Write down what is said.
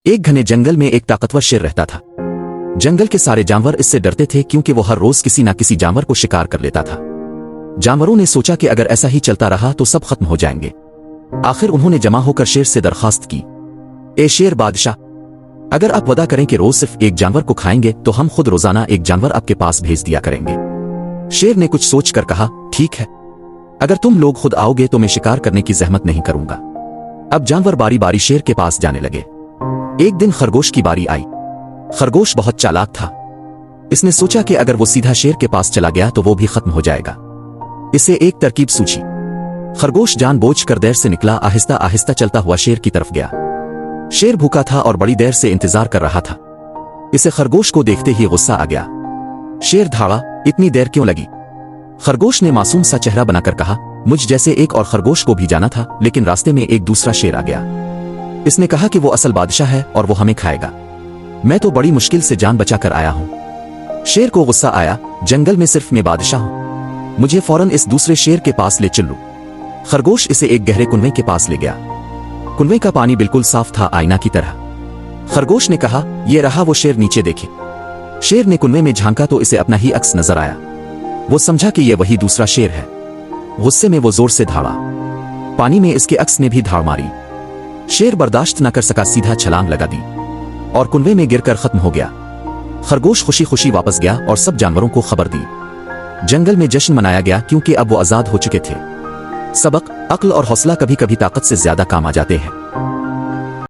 एक घने जंगल में एक ताकतवर शेर रहता था। जंगल के सारे जानवर इससे डरते थे क्योंकि वो हर रोज किसी ना किसी जानवर को शिकार कर लेता था। जानवरों ने सोचा कि अगर ऐसा ही चलता रहा तो सब खत्म हो जाएंगे। आखिर उन्होंने जमा होकर शेर से दरखास्त की, ए शेर बादशाह, अगर आप वादा करें कि रोज सिर्फ एक जानवर को खाएंगे तो हम खुद रोजाना एक जानवर आपके पास भेज दिया करेंगे। शेर ने कुछ सोचकर कहा, ठीक है, अगर तुम लोग खुद आओगे तो मैं शिकार करने की जहमत नहीं करूंगा। अब जानवर बारी बारी शेर के पास जाने लगे। एक दिन खरगोश की बारी आई। खरगोश बहुत चालाक था। इसने सोचा कि अगर वो सीधा शेर के पास चला गया तो वो भी खत्म हो जाएगा। इसे एक तरकीब सूझी। खरगोश जानबूझकर देर से निकला, आहिस्ता आहिस्ता चलता हुआ शेर की तरफ गया। शेर भूखा था और बड़ी देर से इंतजार कर रहा था। इसे खरगोश को देखते ही गुस्सा आ गया। शेर धाड़ा, इतनी देर क्यों लगी? खरगोश ने मासूम सा चेहरा बनाकर कहा, मुझ जैसे एक और खरगोश को भी जाना था, लेकिन रास्ते में एक दूसरा शेर आ गया। इसने कहा कि वो असल बादशाह है और वो हमें खाएगा। मैं तो बड़ी मुश्किल से जान बचाकर आया हूं। शेर को गुस्सा आया, जंगल में सिर्फ मैं बादशाह हूं, मुझे फौरन इस दूसरे शेर के पास ले चलो। खरगोश इसे एक गहरे कुएं के पास ले गया। कुएं का पानी बिल्कुल साफ था, आईना की तरह। खरगोश ने कहा, ये रहा वो शेर, नीचे देखे। शेर ने कुएं में झांका तो इसे अपना ही अक्स नजर आया। वो समझा कि यह वही दूसरा शेर है। गुस्से में वो जोर से धाड़ा। पानी में इसके अक्स ने भी धाड़ मारी। शेर बर्दाश्त न कर सका, सीधा छलांग लगा दी और कुएं में गिरकर खत्म हो गया। खरगोश खुशी खुशी वापस गया और सब जानवरों को खबर दी। जंगल में जश्न मनाया गया क्योंकि अब वो आजाद हो चुके थे। सबक, अक्ल और हौसला कभी कभी ताकत से ज्यादा काम आ जाते हैं।